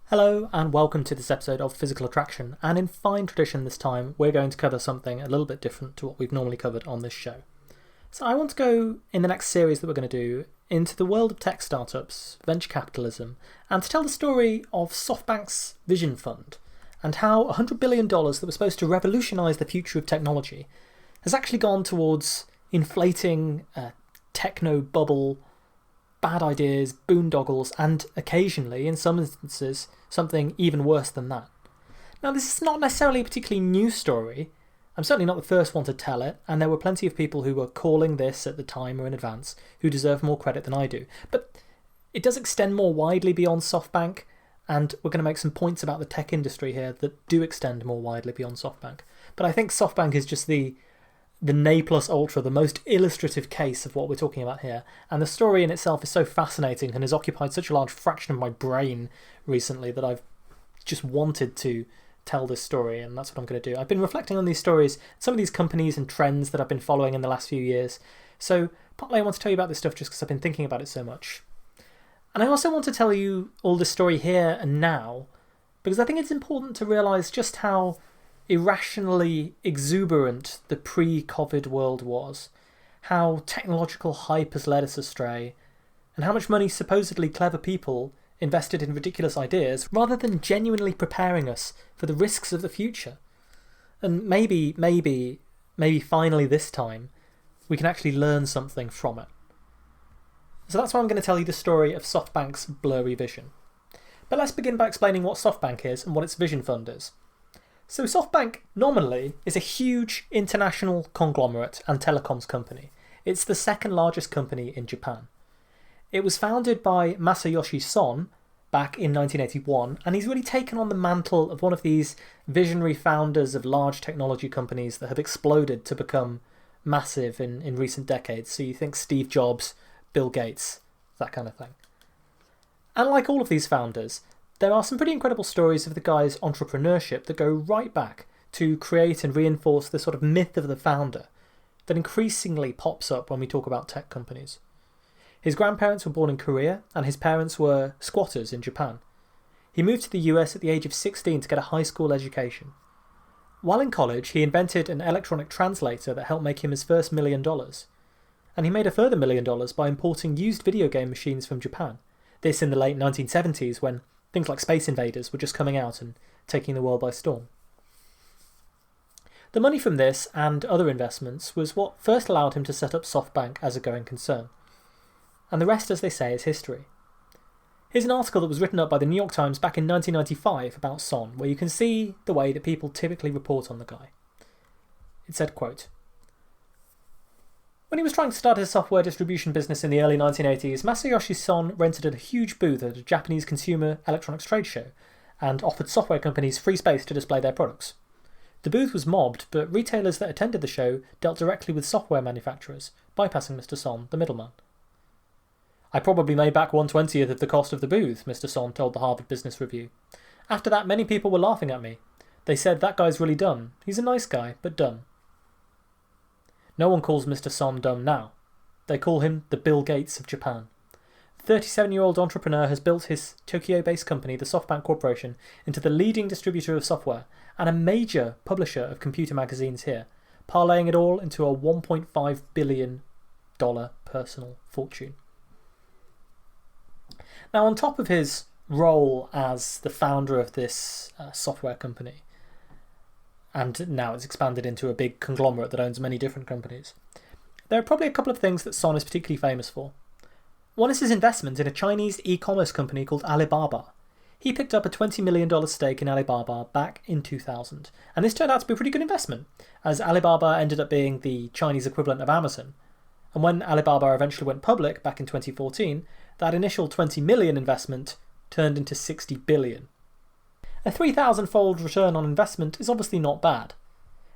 Hello and welcome to this episode of Physical Attraction, and in fine tradition this time we're going to cover something a little bit different to what we've normally covered on this show. So I want to go, in the next series that we're going to do, into the world of tech startups, venture capitalism, and to tell the story of Softbank's Vision Fund, and how $100 billion that was supposed to revolutionise the future of technology has actually gone towards inflating a techno bubble, bad ideas, boondoggles, and occasionally, in some instances, something even worse than that. Now, this is not necessarily a particularly new story. I'm certainly not the first one to tell it, and there were plenty of people who were calling this at the time or in advance who deserve more credit than I do. But it does extend more widely beyond SoftBank, and we're going to make some points about the tech industry here that do extend more widely beyond SoftBank. But I think SoftBank is just the ne plus ultra, the most illustrative case of what we're talking about here. And the story in itself is so fascinating and has occupied such a large fraction of my brain recently that I've just wanted to tell this story, and that's what I'm going to do. I've been reflecting on these stories, some of these companies and trends that I've been following in the last few years. So partly I want to tell you about this stuff just because I've been thinking about it so much. And I also want to tell you all this story here and now because I think it's important to realise just how irrationally exuberant the pre-COVID world was, how technological hype has led us astray, and how much money supposedly clever people invested in ridiculous ideas rather than genuinely preparing us for the risks of the future. And maybe finally this time, we can actually learn something from it. So that's why I'm going to tell you the story of SoftBank's Blurry vision. But let's begin by explaining what SoftBank is and what its vision fund is. So SoftBank, nominally, is a huge international conglomerate and telecoms company. It's the second largest company in Japan. It was founded by Masoyoshi Son back in 1981, and he's really taken on the mantle of one of these visionary founders of large technology companies that have exploded to become massive in recent decades. So you think Steve Jobs, Bill Gates, that kind of thing. And like all of these founders, there are some pretty incredible stories of the guy's entrepreneurship that go right back to create and reinforce the sort of myth of the founder that increasingly pops up when we talk about tech companies. His grandparents were born in Korea, and his parents were squatters in Japan. He moved to the US at the age of 16 to get a high school education. While in college, he invented an electronic translator that helped make him his first $1 million. And he made a further $1 million by importing used video game machines from Japan. This in the late 1970s when things like Space Invaders were just coming out and taking the world by storm. The money from this and other investments was what first allowed him to set up SoftBank as a going concern. And the rest, as they say, is history. Here's an article that was written up by the New York Times back in 1995 about Son, where you can see the way that people typically report on the guy. It said, quote, "When he was trying to start his software distribution business in the early 1980s, Masoyoshi Son rented a huge booth at a Japanese consumer electronics trade show and offered software companies free space to display their products. The booth was mobbed, but retailers that attended the show dealt directly with software manufacturers, bypassing Mr. Son, the middleman. I probably made back 1/20th of the cost of the booth," Mr. Son told the Harvard Business Review. "After that, many people were laughing at me. They said, that guy's really dumb. He's a nice guy, but dumb." No one calls Mr. Son dumb now. They call him the Bill Gates of Japan. The 37-year-old entrepreneur has built his Tokyo-based company, the SoftBank Corporation, into the leading distributor of software and a major publisher of computer magazines here, parlaying it all into a $1.5 billion personal fortune. Now, on top of his role as the founder of this software company, and now it's expanded into a big conglomerate that owns many different companies, there are probably a couple of things that Son is particularly famous for. One is his investment in a Chinese e-commerce company called Alibaba. He picked up a $20 million stake in Alibaba back in 2000, and this turned out to be a pretty good investment, as Alibaba ended up being the Chinese equivalent of Amazon. And when Alibaba eventually went public back in 2014, that initial 20 million investment turned into 60 billion. A 3,000-fold return on investment is obviously not bad.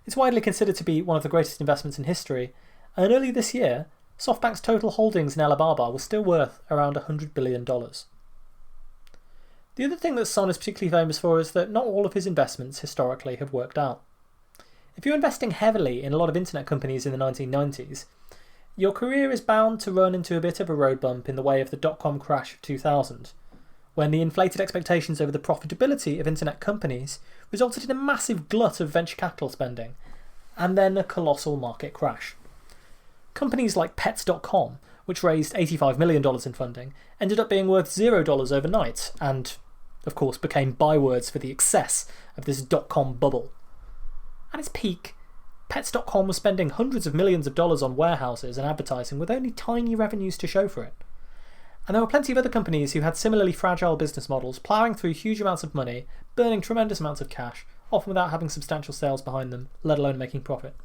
It's widely considered to be one of the greatest investments in history, and early this year, SoftBank's total holdings in Alibaba were still worth around $100 billion. The other thing that Son is particularly famous for is that not all of his investments historically have worked out. If you're investing heavily in a lot of internet companies in the 1990s, your career is bound to run into a bit of a road bump in the way of the dot-com crash of 2000, when the inflated expectations over the profitability of internet companies resulted in a massive glut of venture capital spending, and then a colossal market crash. Companies like Pets.com, which raised $85 million in funding, ended up being worth $0 overnight, and, of course, became bywords for the excess of this dot-com bubble. At its peak, Pets.com was spending hundreds of millions of dollars on warehouses and advertising with only tiny revenues to show for it. And there were plenty of other companies who had similarly fragile business models, ploughing through huge amounts of money, burning tremendous amounts of cash, often without having substantial sales behind them, let alone making profit.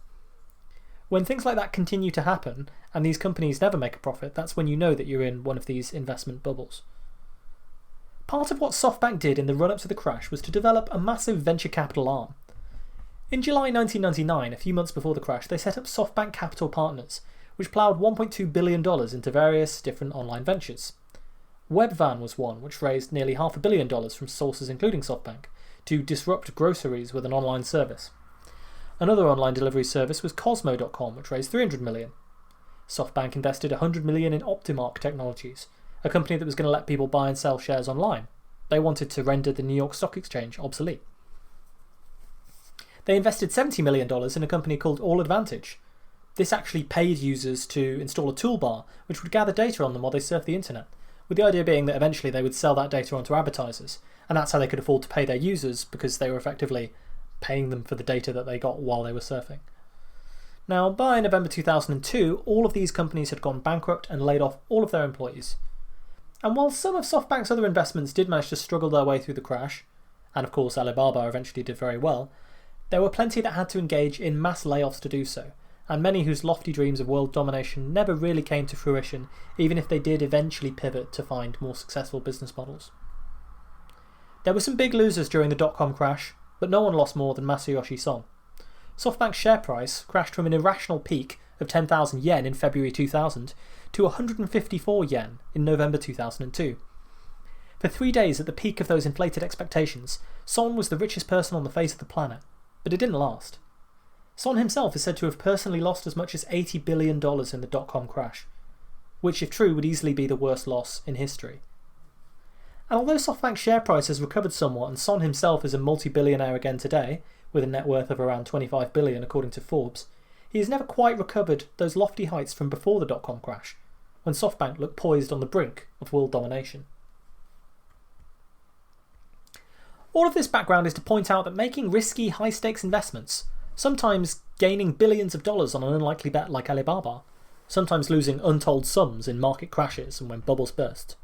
When things like that continue to happen, and these companies never make a profit, that's when you know that you're in one of these investment bubbles. Part of what Softbank did in the run-up to the crash was to develop a massive venture capital arm. In July 1999, a few months before the crash, they set up Softbank Capital Partners, which ploughed $1.2 billion into various different online ventures. Webvan was one, which raised nearly $500 million from sources including Softbank, to disrupt groceries with an online service. Another online delivery service was Cosmo.com, which raised $300 million. Softbank invested $100 million in Optimark Technologies, a company that was going to let people buy and sell shares online. They wanted to render the New York Stock Exchange obsolete. They invested $70 million in a company called All Advantage. This actually paid users to install a toolbar which would gather data on them while they surfed the internet, with the idea being that eventually they would sell that data onto advertisers, and that's how they could afford to pay their users, because they were effectively paying them for the data that they got while they were surfing. Now, by November 2002, all of these companies had gone bankrupt and laid off all of their employees. And while some of SoftBank's other investments did manage to struggle their way through the crash, and of course Alibaba eventually did very well, there were plenty that had to engage in mass layoffs to do so, and many whose lofty dreams of world domination never really came to fruition, even if they did eventually pivot to find more successful business models. There were some big losers during the dot-com crash, but no one lost more than Masoyoshi Son. SoftBank's share price crashed from an irrational peak of 10,000 yen in February 2000 to 154 yen in November 2002. For 3 days at the peak of those inflated expectations, Son was the richest person on the face of the planet, but it didn't last. Son himself is said to have personally lost as much as $80 billion in the dot-com crash, which if true would easily be the worst loss in history. And although SoftBank's share price has recovered somewhat and Son himself is a multi-billionaire again today, with a net worth of around $25 billion according to Forbes, he has never quite recovered those lofty heights from before the dot-com crash, when SoftBank looked poised on the brink of world domination. All of this background is to point out that making risky, high-stakes investments, sometimes gaining billions of dollars on an unlikely bet like Alibaba, sometimes losing untold sums in market crashes and when bubbles burst.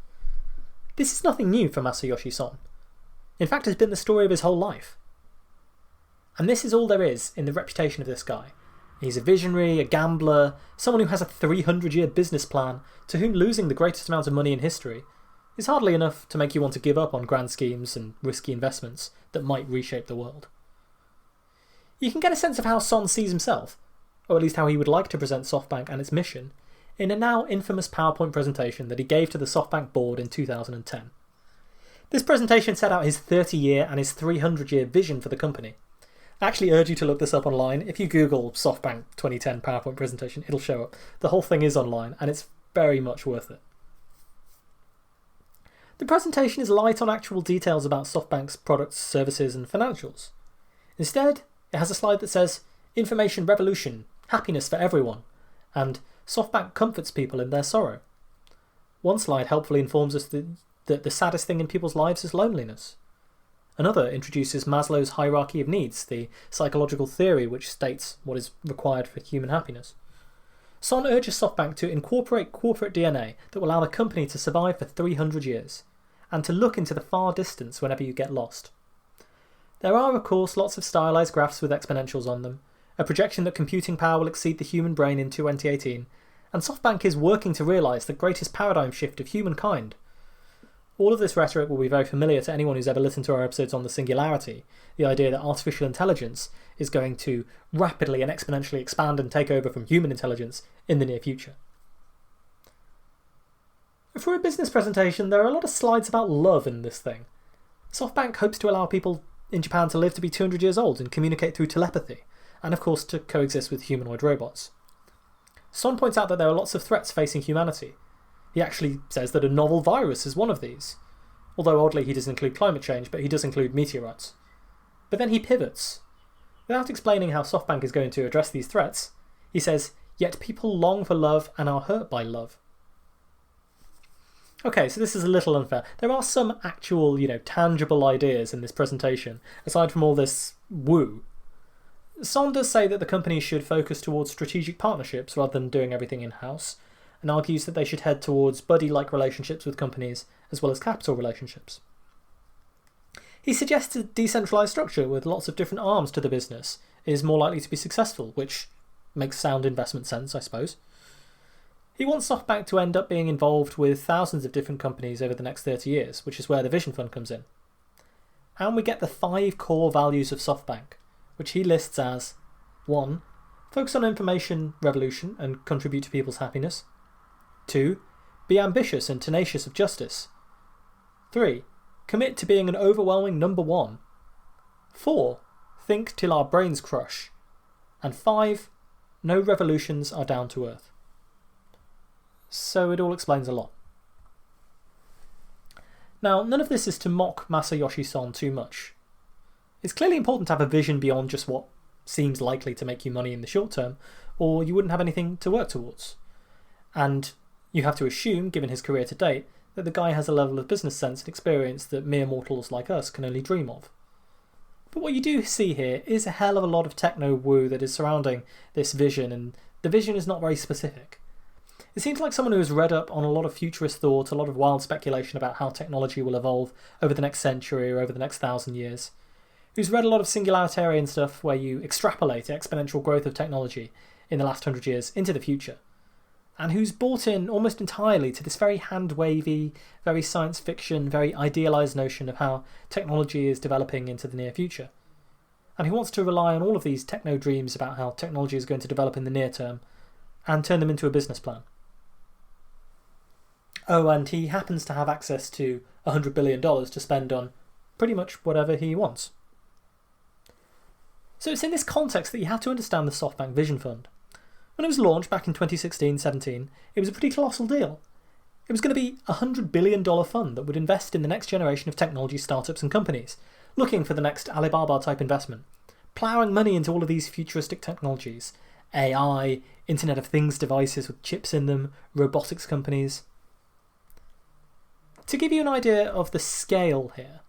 This is nothing new for Masoyoshi Son. In fact, it's been the story of his whole life. And this is all there is in the reputation of this guy. He's a visionary, a gambler, someone who has a 300-year business plan, to whom losing the greatest amount of money in history is hardly enough to make you want to give up on grand schemes and risky investments that might reshape the world. You can get a sense of how Son sees himself, or at least how he would like to present SoftBank and its mission, in a now infamous PowerPoint presentation that he gave to the SoftBank board in 2010. This presentation set out his 30-year and his 300-year vision for the company. I actually urge you to look this up online. If you Google SoftBank 2010 PowerPoint presentation, it'll show up. The whole thing is online, and it's very much worth it. The presentation is light on actual details about SoftBank's products, services, and financials. Instead, it has a slide that says, "Information revolution, happiness for everyone," and "SoftBank comforts people in their sorrow." One slide helpfully informs us that the saddest thing in people's lives is loneliness. Another introduces Maslow's hierarchy of needs, the psychological theory which states what is required for human happiness. Son urges SoftBank to incorporate corporate DNA that will allow the company to survive for 300 years, and to look into the far distance whenever you get lost. There are, of course, lots of stylized graphs with exponentials on them, a projection that computing power will exceed the human brain in 2018, and SoftBank is working to realise the greatest paradigm shift of humankind. All of this rhetoric will be very familiar to anyone who's ever listened to our episodes on the singularity, the idea that artificial intelligence is going to rapidly and exponentially expand and take over from human intelligence in the near future. For a business presentation, there are a lot of slides about love in this thing. SoftBank hopes to allow people in Japan to live to be 200 years old and communicate through telepathy, and of course to coexist with humanoid robots. Son points out that there are lots of threats facing humanity. He actually says that a novel virus is one of these. although oddly he doesn't include climate change, but he does include meteorites. But then he pivots. Without explaining how SoftBank is going to address these threats, he says, "Yet people long for love and are hurt by love." Okay, so this is a little unfair. There are some actual, tangible ideas in this presentation, aside from all this woo. Son does say that the company should focus towards strategic partnerships rather than doing everything in-house, and argues that they should head towards buddy-like relationships with companies as well as capital relationships. He suggests a decentralised structure with lots of different arms to the business is more likely to be successful, which makes sound investment sense, I suppose. He wants SoftBank to end up being involved with thousands of different companies over the next 30 years, which is where the Vision Fund comes in. And we get the 5 core values of SoftBank, which he lists as 1. Focus on information revolution and contribute to people's happiness. 2. Be ambitious and tenacious of justice. 3. Commit to being an overwhelming number 1. 4. Think till our brains crush. And 5. No revolutions are down to earth. So it all explains a lot. Now, none of this is to mock Masoyoshi Son too much. It's clearly important to have a vision beyond just what seems likely to make you money in the short term, or you wouldn't have anything to work towards. And you have to assume, given his career to date, that the guy has a level of business sense and experience that mere mortals like us can only dream of. But what you do see here is a hell of a lot of techno-woo that is surrounding this vision, and the vision is not very specific. It seems like someone who has read up on a lot of futurist thought, a lot of wild speculation about how technology will evolve over the next century or over the next 1,000 years, who's read a lot of singularitarian stuff where you extrapolate exponential growth of technology in the last 100 years into the future, and who's bought in almost entirely to this very hand-wavy, very science fiction, very idealised notion of how technology is developing into the near future, and who wants to rely on all of these techno-dreams about how technology is going to develop in the near term and turn them into a business plan. Oh, and he happens to have access to $100 billion to spend on pretty much whatever he wants. So it's in this context that you have to understand the Softbank Vision Fund. When it was launched back in 2016-17, it was a pretty colossal deal. It was going to be a $100 billion fund that would invest in the next generation of technology startups and companies, looking for the next Alibaba-type investment, ploughing money into all of these futuristic technologies, AI, Internet of Things devices with chips in them, robotics companies. To give you an idea of the scale here,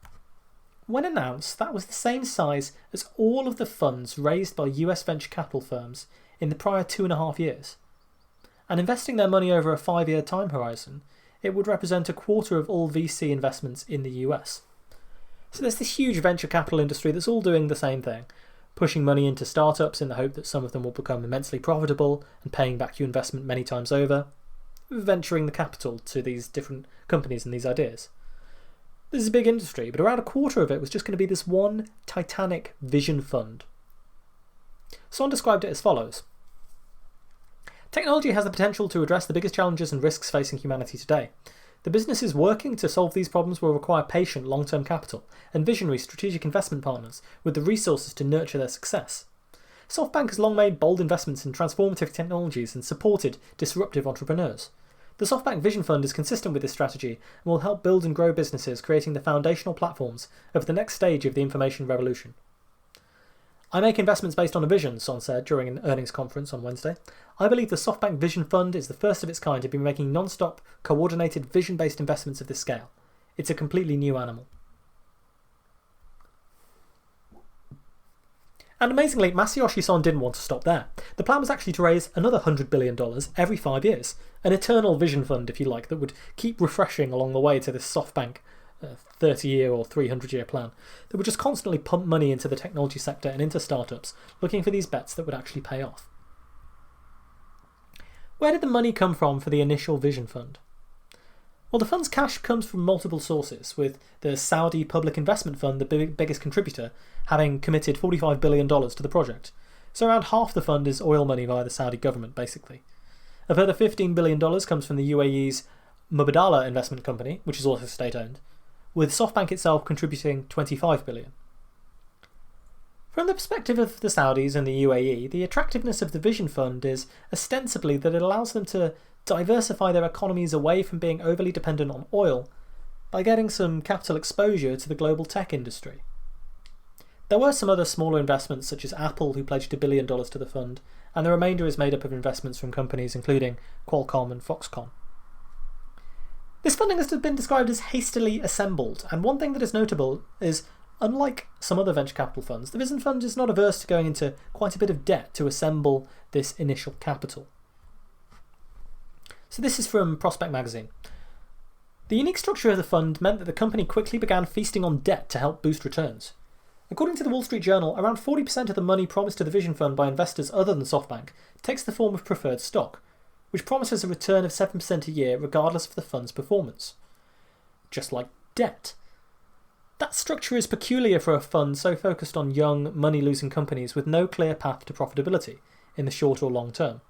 when announced, that was the same size as all of the funds raised by US venture capital firms in the prior 2.5 years. And investing their money over a 5-year time horizon, it would represent a quarter of all VC investments in the US. So there's this huge venture capital industry that's all doing the same thing, pushing money into startups in the hope that some of them will become immensely profitable and paying back your investment many times over, venturing the capital to these different companies and these ideas. This is a big industry, but around a quarter of it was just going to be this one titanic vision fund. Son described it as follows. Technology has the potential to address the biggest challenges and risks facing humanity today. The businesses working to solve these problems will require patient, long-term capital and visionary strategic investment partners with the resources to nurture their success. SoftBank has long made bold investments in transformative technologies and supported disruptive entrepreneurs. The SoftBank Vision Fund is consistent with this strategy and will help build and grow businesses, creating the foundational platforms of the next stage of the information revolution. I make investments based on a vision, Son said during an earnings conference on Wednesday. I believe the SoftBank Vision Fund is the first of its kind to be making non-stop, coordinated, vision-based investments of this scale. It's a completely new animal. And amazingly, Masoyoshi Son didn't want to stop there. The plan was actually to raise another $100 billion every 5 years, an eternal vision fund, if you like, that would keep refreshing along the way to this SoftBank 30-year or 300-year plan that would just constantly pump money into the technology sector and into startups, looking for these bets that would actually pay off. Where did the money come from for the initial vision fund? Well, the fund's cash comes from multiple sources, with the Saudi Public Investment Fund, the biggest contributor, having committed $45 billion to the project. So around half the fund is oil money via the Saudi government, basically. A further $15 billion comes from the UAE's Mubadala Investment Company, which is also state-owned, with SoftBank itself contributing $25 billion. From the perspective of the Saudis and the UAE, the attractiveness of the Vision Fund is ostensibly that it allows them to diversify their economies away from being overly dependent on oil by getting some capital exposure to the global tech industry. There were some other smaller investments such as Apple, who pledged $1 billion to the fund, and the remainder is made up of investments from companies including Qualcomm and Foxconn. This funding has been described as hastily assembled, and one thing that is notable is, unlike some other venture capital funds, the Vision Fund is not averse to going into quite a bit of debt to assemble this initial capital. So this is from Prospect magazine. The unique structure of the fund meant that the company quickly began feasting on debt to help boost returns. According to the Wall Street Journal, around 40% of the money promised to the Vision Fund by investors other than Softbank takes the form of preferred stock, which promises a return of 7% a year regardless of the fund's performance. Just like debt. That structure is peculiar for a fund so focused on young, money-losing companies with no clear path to profitability in the short or long term.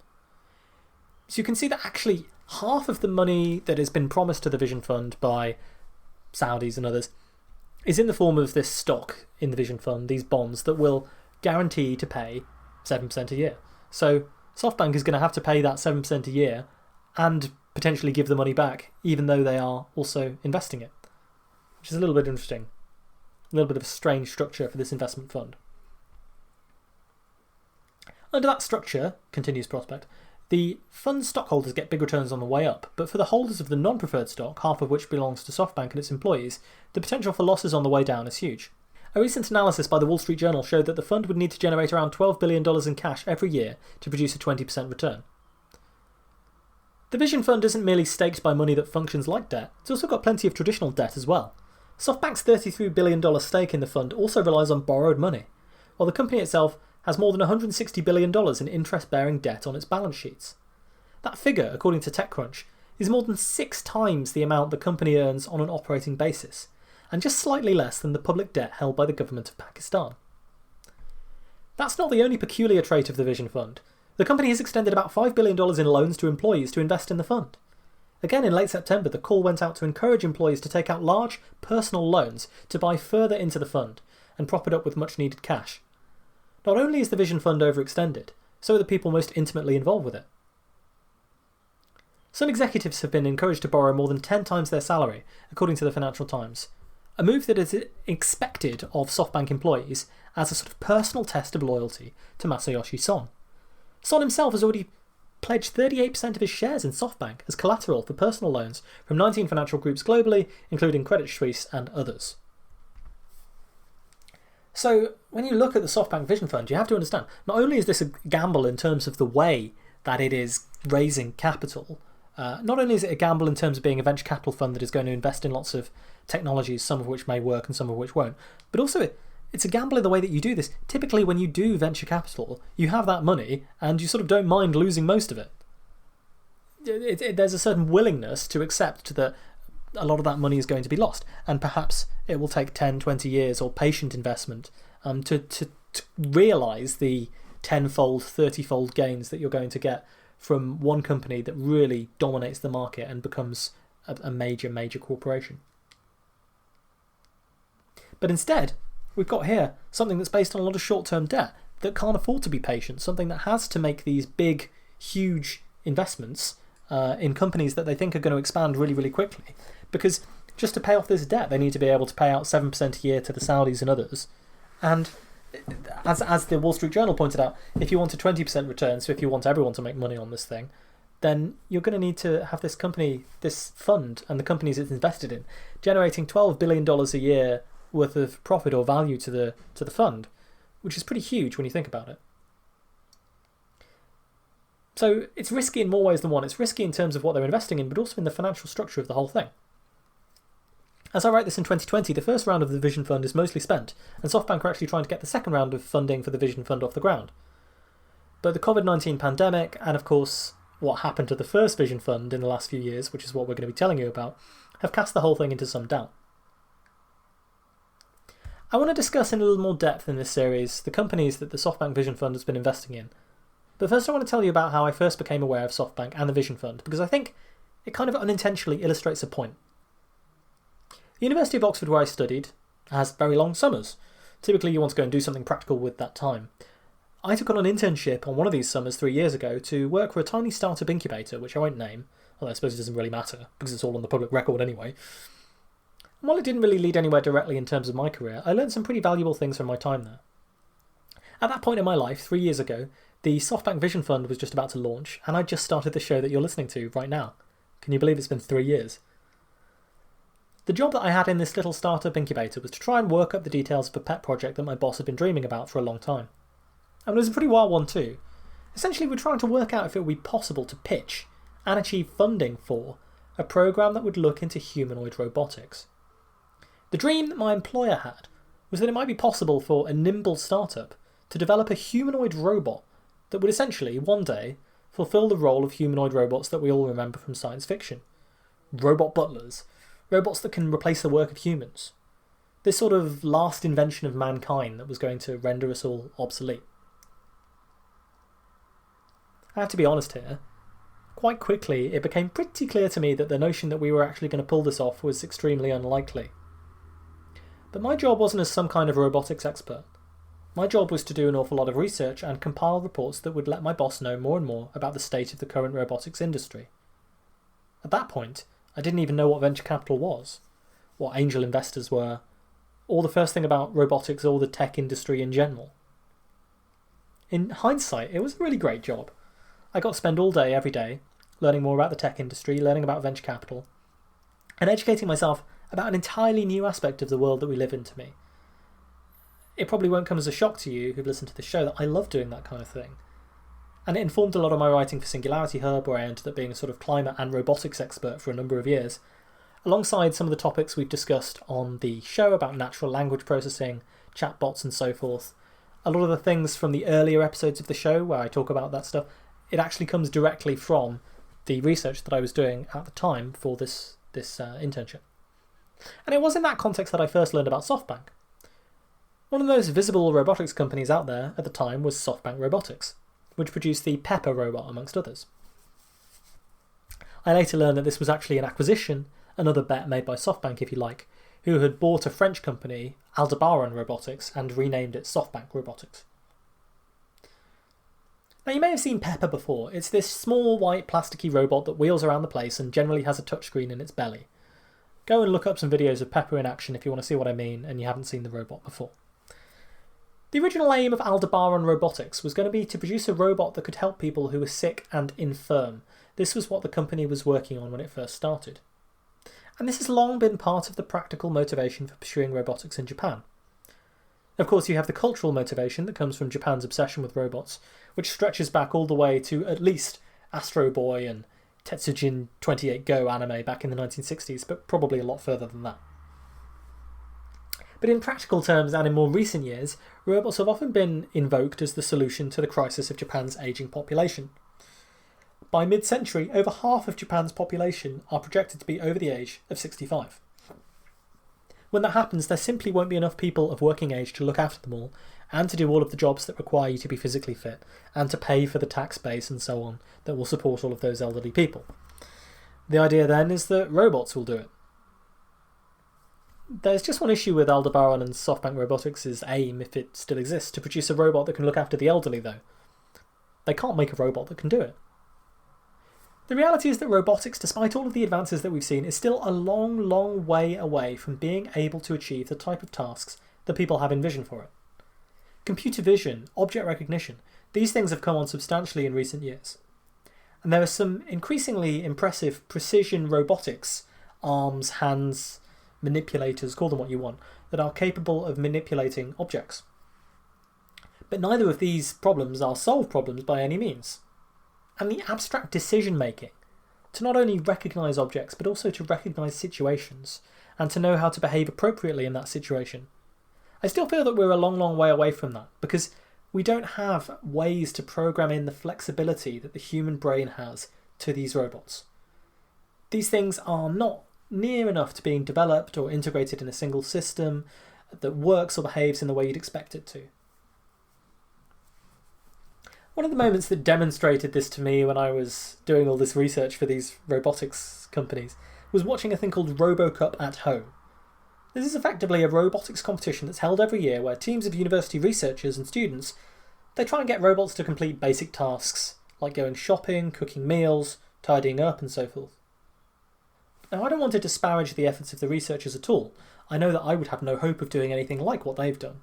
So you can see that actually half of the money that has been promised to the Vision Fund by Saudis and others is in the form of this stock in the Vision Fund, these bonds that will guarantee to pay 7% a year. So Softbank is going to have to pay that 7% a year and potentially give the money back, even though they are also investing it, which is a little bit interesting. A little bit of a strange structure for this investment fund. Under that structure, continues Prospect, the fund's stockholders get big returns on the way up, but for the holders of the non-preferred stock, half of which belongs to Softbank and its employees, the potential for losses on the way down is huge. A recent analysis by the Wall Street Journal showed that the fund would need to generate around $12 billion in cash every year to produce a 20% return. The Vision Fund isn't merely staked by money that functions like debt, it's also got plenty of traditional debt as well. Softbank's $33 billion stake in the fund also relies on borrowed money, while the company itself has more than $160 billion in interest-bearing debt on its balance sheets. That figure, according to TechCrunch, is more than 6 times the amount the company earns on an operating basis, and just slightly less than the public debt held by the government of Pakistan. That's not the only peculiar trait of the Vision Fund. The company has extended about $5 billion in loans to employees to invest in the fund. Again, in late September, the call went out to encourage employees to take out large personal loans to buy further into the fund and prop it up with much needed cash. Not only is the Vision Fund overextended, so are the people most intimately involved with it. Some executives have been encouraged to borrow more than 10 times their salary, according to the Financial Times, a move that is expected of Softbank employees as a sort of personal test of loyalty to Masoyoshi Son. Son himself has already pledged 38% of his shares in Softbank as collateral for personal loans from 19 financial groups globally, including Credit Suisse and others. So when you look at the Softbank Vision Fund, you have to understand, not only is this a gamble in terms of the way that it is raising capital, not only is it a gamble in terms of being a venture capital fund that is going to invest in lots of technologies, some of which may work and some of which won't, but also it's a gamble in the way that you do this. Typically when you do venture capital, you have that money and you sort of don't mind losing most of it. There's a certain willingness to accept that a lot of that money is going to be lost, and perhaps it will take 10, 20 years or patient investment to realise the 10-fold, 30-fold gains that you're going to get from one company that really dominates the market and becomes a major, major corporation. But instead, we've got here something that's based on a lot of short-term debt that can't afford to be patient, something that has to make these big, huge investments in companies that they think are going to expand really, really quickly. Because just to pay off this debt, they need to be able to pay out 7% a year to the Saudis and others. And as the Wall Street Journal pointed out, if you want a 20% return, so if you want everyone to make money on this thing, then you're going to need to have this company, this fund, and the companies it's invested in, generating $12 billion a year worth of profit or value to the fund, which is pretty huge when you think about it. So it's risky in more ways than one. It's risky in terms of what they're investing in, but also in the financial structure of the whole thing. As I write this in 2020, the first round of the Vision Fund is mostly spent, and Softbank are actually trying to get the second round of funding for the Vision Fund off the ground. But the COVID-19 pandemic, and of course what happened to the first Vision Fund in the last few years, which is what we're going to be telling you about, have cast the whole thing into some doubt. I want to discuss in a little more depth in this series the companies that the Softbank Vision Fund has been investing in. But first I want to tell you about how I first became aware of Softbank and the Vision Fund, because I think it kind of unintentionally illustrates a point. The University of Oxford, where I studied, has very long summers. Typically you want to go and do something practical with that time. I took on an internship on one of these summers 3 years ago to work for a tiny startup incubator, which I won't name, although I suppose it doesn't really matter, because it's all on the public record anyway. And while it didn't really lead anywhere directly in terms of my career, I learned some pretty valuable things from my time there. At that point in my life, 3 years ago, the Softbank Vision Fund was just about to launch, and I just started the show that you're listening to right now. Can you believe it's been 3 years? The job that I had in this little startup incubator was to try and work up the details of a pet project that my boss had been dreaming about for a long time. And it was a pretty wild one too. Essentially, we're trying to work out if it would be possible to pitch and achieve funding for a program that would look into humanoid robotics. The dream that my employer had was that it might be possible for a nimble startup to develop a humanoid robot that would essentially, one day, fulfill the role of humanoid robots that we all remember from science fiction. Robot butlers. Robots that can replace the work of humans. This sort of last invention of mankind that was going to render us all obsolete. I have to be honest here. Quite quickly, it became pretty clear to me that the notion that we were actually going to pull this off was extremely unlikely. But my job wasn't as some kind of robotics expert. My job was to do an awful lot of research and compile reports that would let my boss know more and more about the state of the current robotics industry. At that point, I didn't even know what venture capital was, what angel investors were, or the first thing about robotics or the tech industry in general. In hindsight, it was a really great job. I got to spend all day, every day, learning more about the tech industry, learning about venture capital, and educating myself about an entirely new aspect of the world that we live in to me. It probably won't come as a shock to you who've listened to the show that I love doing that kind of thing. And it informed a lot of my writing for Singularity Hub, where I ended up being a sort of climate and robotics expert for a number of years, alongside some of the topics we've discussed on the show about natural language processing, chatbots and so forth. A lot of the things from the earlier episodes of the show where I talk about that stuff, it actually comes directly from the research that I was doing at the time for this internship. And it was in that context that I first learned about Softbank. One of the most visible robotics companies out there at the time was Softbank Robotics, which produced the Pepper robot, amongst others. I later learned that this was actually an acquisition, another bet made by Softbank, if you like, who had bought a French company, Aldebaran Robotics, and renamed it Softbank Robotics. Now, you may have seen Pepper before. It's this small, white, plasticky robot that wheels around the place and generally has a touchscreen in its belly. Go and look up some videos of Pepper in action if you want to see what I mean and you haven't seen the robot before. The original aim of Aldebaran Robotics was going to be to produce a robot that could help people who were sick and infirm. This was what the company was working on when it first started. And this has long been part of the practical motivation for pursuing robotics in Japan. Of course, you have the cultural motivation that comes from Japan's obsession with robots, which stretches back all the way to at least Astro Boy and Tetsujin 28 Go anime back in the 1960s, but probably a lot further than that. But in practical terms and in more recent years, robots have often been invoked as the solution to the crisis of Japan's ageing population. By mid-century, over half of Japan's population are projected to be over the age of 65. When that happens, there simply won't be enough people of working age to look after them all, and to do all of the jobs that require you to be physically fit, and to pay for the tax base and so on that will support all of those elderly people. The idea then is that robots will do it. There's just one issue with Aldebaran and Softbank Robotics' aim, if it still exists, to produce a robot that can look after the elderly, though. They can't make a robot that can do it. The reality is that robotics, despite all of the advances that we've seen, is still a long, long way away from being able to achieve the type of tasks that people have envisioned for it. Computer vision, object recognition, these things have come on substantially in recent years. And there are some increasingly impressive precision robotics, arms, hands, manipulators, call them what you want, that are capable of manipulating objects. But neither of these problems are solved problems by any means. And the abstract decision making, to not only recognise objects but also to recognise situations, and to know how to behave appropriately in that situation. I still feel that we're a long, long way away from that, because we don't have ways to program in the flexibility that the human brain has to these robots. These things are not near enough to being developed or integrated in a single system that works or behaves in the way you'd expect it to. One of the moments that demonstrated this to me when I was doing all this research for these robotics companies was watching a thing called RoboCup at Home. This is effectively a robotics competition that's held every year where teams of university researchers and students, they try and get robots to complete basic tasks like going shopping, cooking meals, tidying up and so forth. Now, I don't want to disparage the efforts of the researchers at all. I know that I would have no hope of doing anything like what they've done.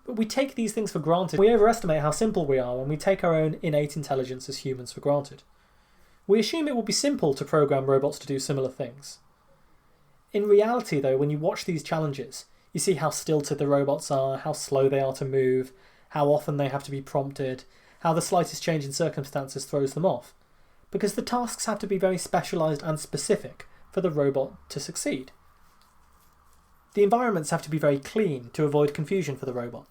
But we take these things for granted. We overestimate how simple we are when we take our own innate intelligence as humans for granted. We assume it will be simple to program robots to do similar things. In reality, though, when you watch these challenges, you see how stilted the robots are, how slow they are to move, how often they have to be prompted, how the slightest change in circumstances throws them off, because the tasks have to be very specialised and specific for the robot to succeed. The environments have to be very clean to avoid confusion for the robot.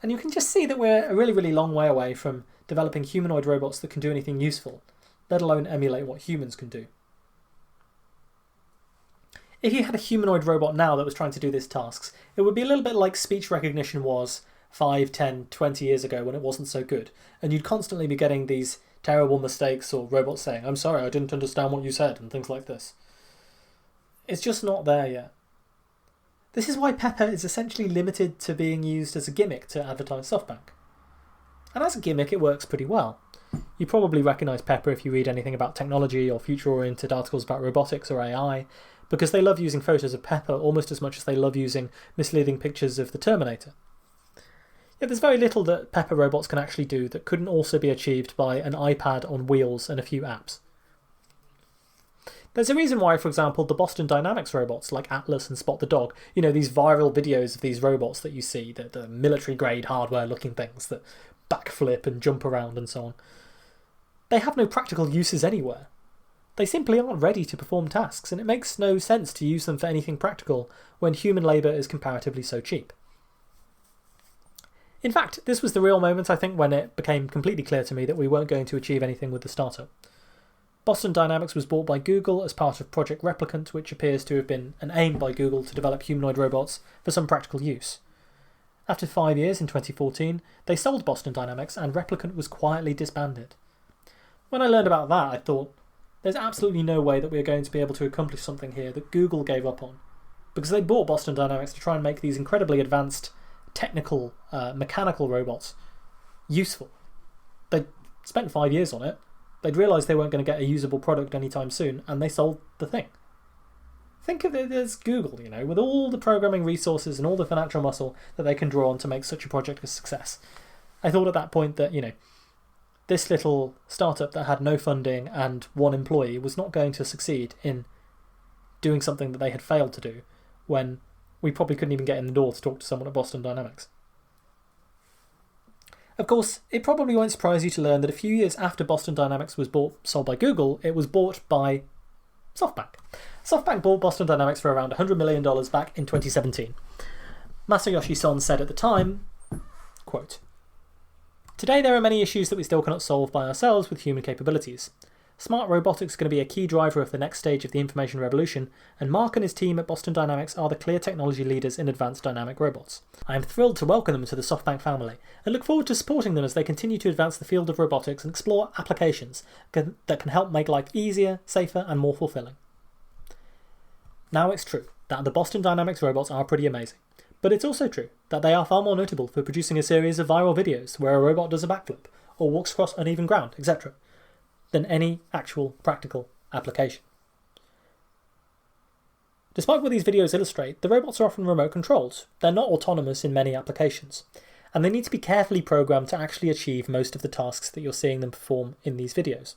And you can just see that we're a really, really long way away from developing humanoid robots that can do anything useful, let alone emulate what humans can do. If you had a humanoid robot now that was trying to do these tasks, it would be a little bit like speech recognition was 5, 10, 20 years ago when it wasn't so good, and you'd constantly be getting these terrible mistakes or robots saying, "I'm sorry, I didn't understand what you said," and things like this. It's just not there yet. This is why Pepper is essentially limited to being used as a gimmick to advertise Softbank. And as a gimmick, it works pretty well. You probably recognise Pepper if you read anything about technology or future-oriented articles about robotics or AI, because they love using photos of Pepper almost as much as they love using misleading pictures of the Terminator. Yet there's very little that Pepper robots can actually do that couldn't also be achieved by an iPad on wheels and a few apps. There's a reason why, for example, the Boston Dynamics robots like Atlas and Spot the Dog, these viral videos of these robots that you see, the military-grade hardware-looking things that backflip and jump around and so on, they have no practical uses anywhere. They simply aren't ready to perform tasks, and it makes no sense to use them for anything practical when human labour is comparatively so cheap. In fact, this was the real moment, I think, when it became completely clear to me that we weren't going to achieve anything with the startup. Boston Dynamics was bought by Google as part of Project Replicant, which appears to have been an aim by Google to develop humanoid robots for some practical use. After 5 years, in 2014, they sold Boston Dynamics and Replicant was quietly disbanded. When I learned about that, I thought, there's absolutely no way that we're going to be able to accomplish something here that Google gave up on, because they bought Boston Dynamics to try and make these incredibly advanced technical, mechanical robots useful. They spent 5 years on it. They'd realised they weren't going to get a usable product anytime soon, and they sold the thing. Think of it as Google, with all the programming resources and all the financial muscle that they can draw on to make such a project a success. I thought at that point that, this little startup that had no funding and one employee was not going to succeed in doing something that they had failed to do when we probably couldn't even get in the door to talk to someone at Boston Dynamics. Of course, it probably won't surprise you to learn that a few years after Boston Dynamics was sold by Google, it was bought by Softbank. Softbank bought Boston Dynamics for around $100 million back in 2017. Masoyoshi Son said at the time, quote, "Today there are many issues that we still cannot solve by ourselves with human capabilities. Smart robotics are going to be a key driver of the next stage of the information revolution, and Mark and his team at Boston Dynamics are the clear technology leaders in advanced dynamic robots. I am thrilled to welcome them to the Softbank family, and look forward to supporting them as they continue to advance the field of robotics and explore applications that can help make life easier, safer, and more fulfilling." Now, it's true that the Boston Dynamics robots are pretty amazing, but it's also true that they are far more notable for producing a series of viral videos where a robot does a backflip, or walks across uneven ground, etc., than any actual practical application. Despite what these videos illustrate, the robots are often remote controlled. They're not autonomous in many applications, and they need to be carefully programmed to actually achieve most of the tasks that you're seeing them perform in these videos.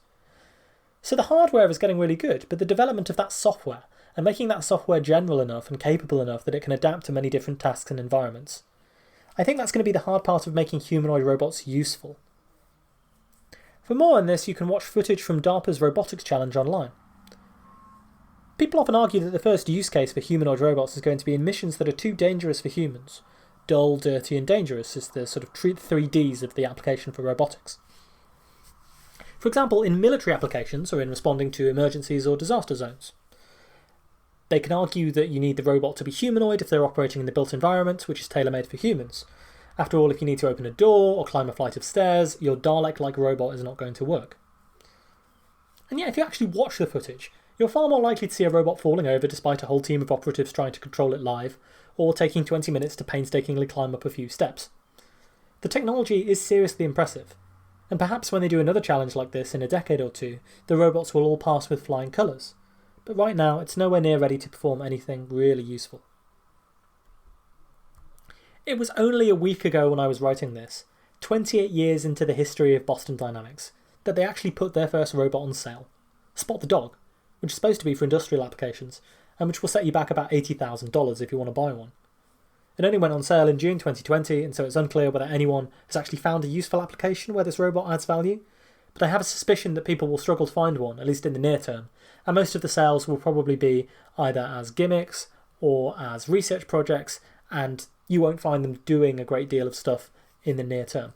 So the hardware is getting really good, but the development of that software, and making that software general enough and capable enough that it can adapt to many different tasks and environments, I think that's going to be the hard part of making humanoid robots useful. For more on this, you can watch footage from DARPA's Robotics Challenge online. People often argue that the first use case for humanoid robots is going to be in missions that are too dangerous for humans. Dull, dirty and dangerous is the sort of 3Ds of the application for robotics. For example, in military applications or in responding to emergencies or disaster zones. They can argue that you need the robot to be humanoid if they're operating in the built environment, which is tailor-made for humans. After all, if you need to open a door or climb a flight of stairs, your Dalek-like robot is not going to work. And yet, if you actually watch the footage, you're far more likely to see a robot falling over despite a whole team of operatives trying to control it live, or taking 20 minutes to painstakingly climb up a few steps. The technology is seriously impressive, and perhaps when they do another challenge like this in a decade or two, the robots will all pass with flying colours. but right now it's nowhere near ready to perform anything really useful. It was only a week ago when I was writing this, 28 years into the history of Boston Dynamics, that they actually put their first robot on sale, Spot the Dog, which is supposed to be for industrial applications, and which will set you back about $80,000 if you want to buy one. It only went on sale in June 2020, and so it's unclear whether anyone has actually found a useful application where this robot adds value, but I have a suspicion that people will struggle to find one, at least in the near term, and most of the sales will probably be either as gimmicks or as research projects, and you won't find them doing a great deal of stuff in the near term.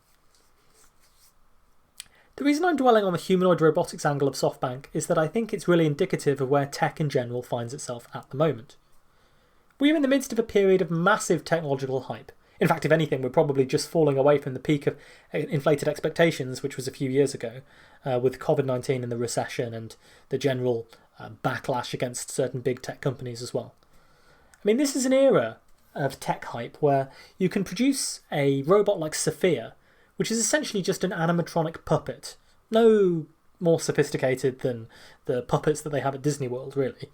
The reason I'm dwelling on the humanoid robotics angle of Softbank is that I think it's really indicative of where tech in general finds itself at the moment. We are in the midst of a period of massive technological hype. In fact, if anything, we're probably just falling away from the peak of inflated expectations, which was a few years ago, with COVID-19 and the recession and the general backlash against certain big tech companies as well. I mean, this is an era of tech hype where you can produce a robot like Sophia, which is essentially just an animatronic puppet, no more sophisticated than the puppets that they have at Disney World, really.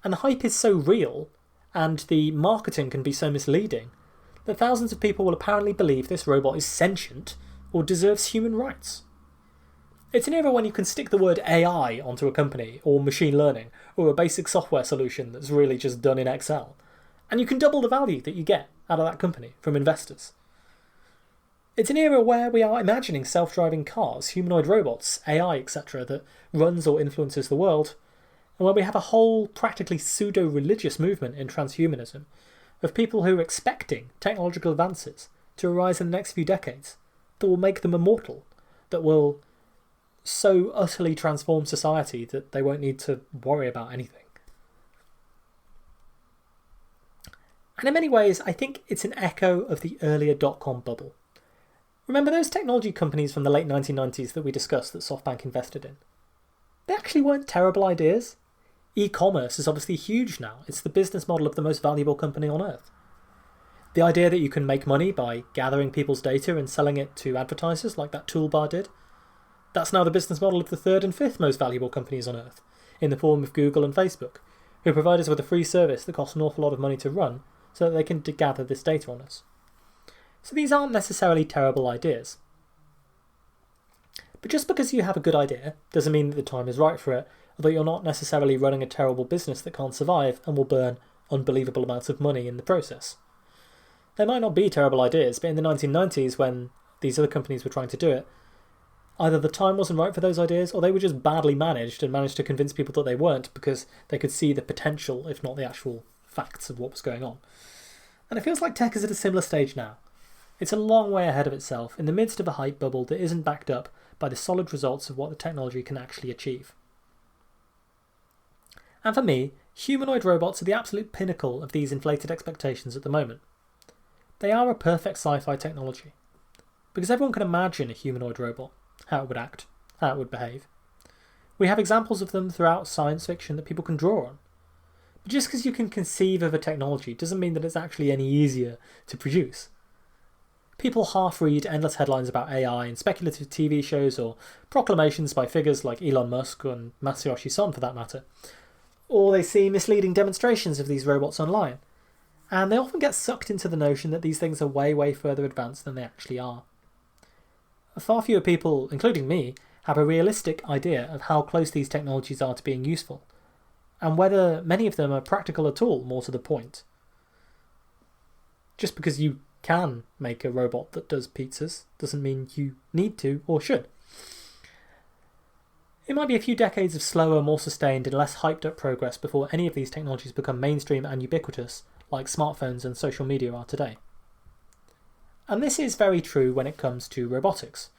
And the hype is so real, and the marketing can be so misleading, that thousands of people will apparently believe this robot is sentient or deserves human rights. It's an era when you can stick the word AI onto a company, or machine learning, or a basic software solution that's really just done in Excel, and you can double the value that you get out of that company from investors. It's an era where we are imagining self-driving cars, humanoid robots, AI, etc. that runs or influences the world, and where we have a whole practically pseudo-religious movement in transhumanism of people who are expecting technological advances to arise in the next few decades that will make them immortal, that will so utterly transform society that they won't need to worry about anything. And in many ways, I think it's an echo of the earlier dot-com bubble. Remember those technology companies from the late 1990s that we discussed that SoftBank invested in? They actually weren't terrible ideas. E-commerce is obviously huge now. It's the business model of the most valuable company on earth. The idea that you can make money by gathering people's data and selling it to advertisers like that toolbar did, that's now the business model of the third and fifth most valuable companies on earth, in the form of Google and Facebook, who provide us with a free service that costs an awful lot of money to run so that they can gather this data on us. So these aren't necessarily terrible ideas. But just because you have a good idea doesn't mean that the time is right for it, or that you're not necessarily running a terrible business that can't survive and will burn unbelievable amounts of money in the process. They might not be terrible ideas, but in the 1990s, when these other companies were trying to do it, either the time wasn't right for those ideas, or they were just badly managed and managed to convince people that they weren't because they could see the potential, if not the actual facts of what was going on. And it feels like tech is at a similar stage now. It's a long way ahead of itself, in the midst of a hype bubble that isn't backed up by the solid results of what the technology can actually achieve. And for me, humanoid robots are the absolute pinnacle of these inflated expectations at the moment. They are a perfect sci-fi technology, because everyone can imagine a humanoid robot, how it would act, how it would behave. We have examples of them throughout science fiction that people can draw on. But just because you can conceive of a technology doesn't mean that it's actually any easier to produce. People half-read endless headlines about AI and speculative TV shows or proclamations by figures like Elon Musk and Masoyoshi Son for that matter. Or they see misleading demonstrations of these robots online. And they often get sucked into the notion that these things are way, way further advanced than they actually are. Far fewer people, including me, have a realistic idea of how close these technologies are to being useful, and whether many of them are practical at all, more to the point. Just because you can make a robot that does pizzas doesn't mean you need to or should. It might be a few decades of slower, more sustained and less hyped up progress before any of these technologies become mainstream and ubiquitous, like smartphones and social media are today. And this is very true when it comes to robotics.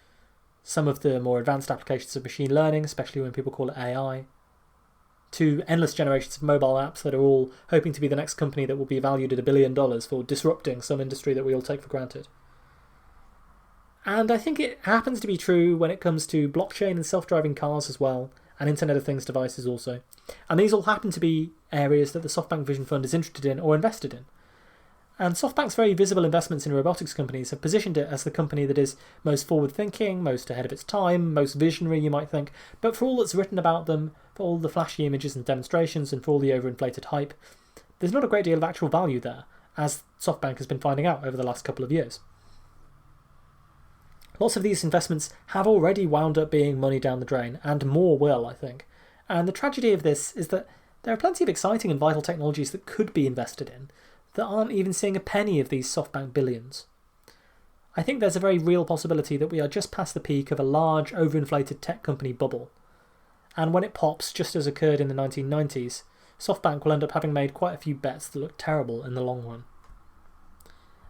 Some of the more advanced applications of machine learning, especially when people call it AI, to endless generations of mobile apps that are all hoping to be the next company that will be valued at $1 billion for disrupting some industry that we all take for granted. And I think it happens to be true when it comes to blockchain and self-driving cars as well, and Internet of Things devices also. And these all happen to be areas that the Softbank Vision Fund is interested in or invested in. And SoftBank's very visible investments in robotics companies have positioned it as the company that is most forward-thinking, most ahead of its time, most visionary, you might think, but for all that's written about them, for all the flashy images and demonstrations and for all the overinflated hype, there's not a great deal of actual value there, as SoftBank has been finding out over the last couple of years. Lots of these investments have already wound up being money down the drain, and more will, I think. And the tragedy of this is that there are plenty of exciting and vital technologies that could be invested in that aren't even seeing a penny of these SoftBank billions. I think there's a very real possibility that we are just past the peak of a large, overinflated tech company bubble. And when it pops, just as occurred in the 1990s, SoftBank will end up having made quite a few bets that look terrible in the long run.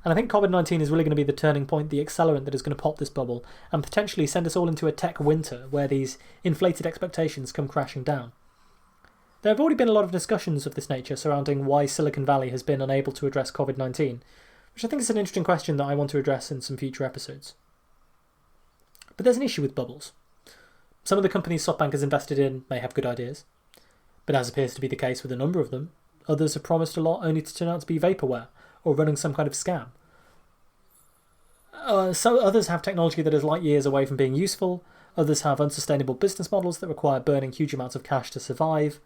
And I think COVID-19 is really going to be the turning point, the accelerant that is going to pop this bubble and potentially send us all into a tech winter where these inflated expectations come crashing down. There have already been a lot of discussions of this nature surrounding why Silicon Valley has been unable to address COVID-19, which I think is an interesting question that I want to address in some future episodes. But there's an issue with bubbles. Some of the companies SoftBank has invested in may have good ideas, but as appears to be the case with a number of them, others have promised a lot only to turn out to be vaporware or running some kind of scam. So others have technology that is light years away from being useful, others have unsustainable business models that require burning huge amounts of cash to survive.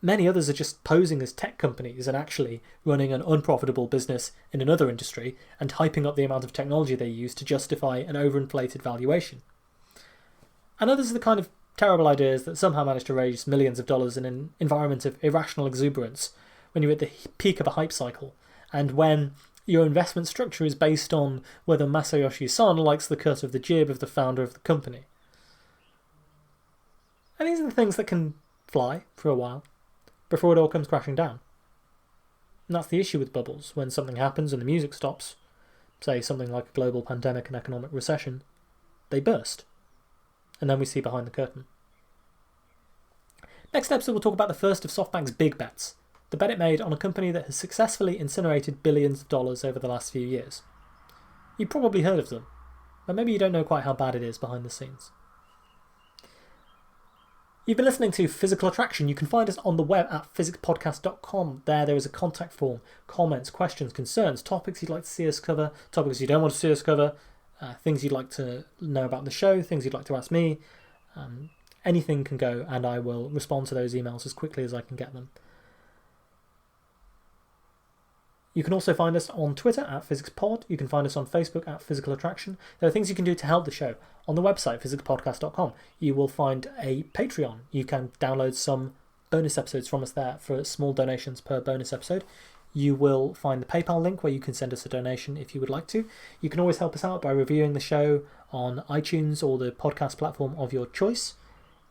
Many others are just posing as tech companies and actually running an unprofitable business in another industry and hyping up the amount of technology they use to justify an overinflated valuation. And others are the kind of terrible ideas that somehow manage to raise millions of dollars in an environment of irrational exuberance when you're at the peak of a hype cycle, and when your investment structure is based on whether Masoyoshi Son likes the cut of the jib of the founder of the company. And these are the things that can fly for a while, before it all comes crashing down. And that's the issue with bubbles. When something happens and the music stops, say something like a global pandemic and economic recession, they burst. And then we see behind the curtain. Next episode we'll talk about the first of SoftBank's big bets, the bet it made on a company that has successfully incinerated billions of dollars over the last few years. You've probably heard of them, but maybe you don't know quite how bad it is behind the scenes. You've been listening to Physical Attraction. You can find us on the web at physicspodcast.com. There is a contact form, comments, questions, concerns, topics you'd like to see us cover, topics you don't want to see us cover, things you'd like to know about the show, things you'd like to ask me. Anything can go, and I will respond to those emails as quickly as I can get them. You can also find us on Twitter at PhysicsPod. You can find us on Facebook at Physical Attraction. There are things you can do to help the show. On the website, physicspodcast.com, you will find a Patreon. You can download some bonus episodes from us there for small donations per bonus episode. You will find the PayPal link where you can send us a donation if you would like to. You can always help us out by reviewing the show on iTunes or the podcast platform of your choice.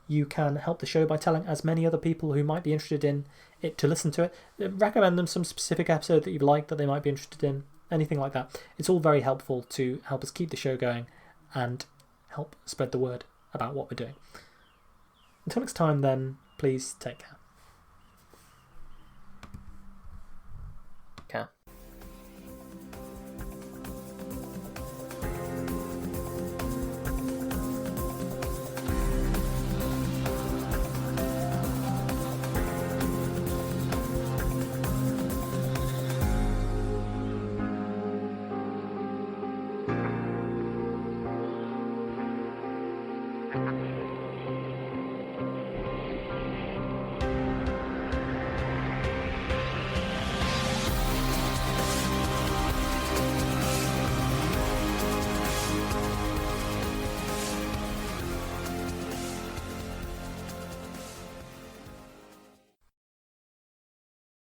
You can help the show by telling as many other people who might be interested in it to listen to it. Recommend them some specific episode that you've liked that they might be interested in. Anything like that. It's all very helpful to help us keep the show going and help spread the word about what we're doing. Until next time then, please take care. Okay.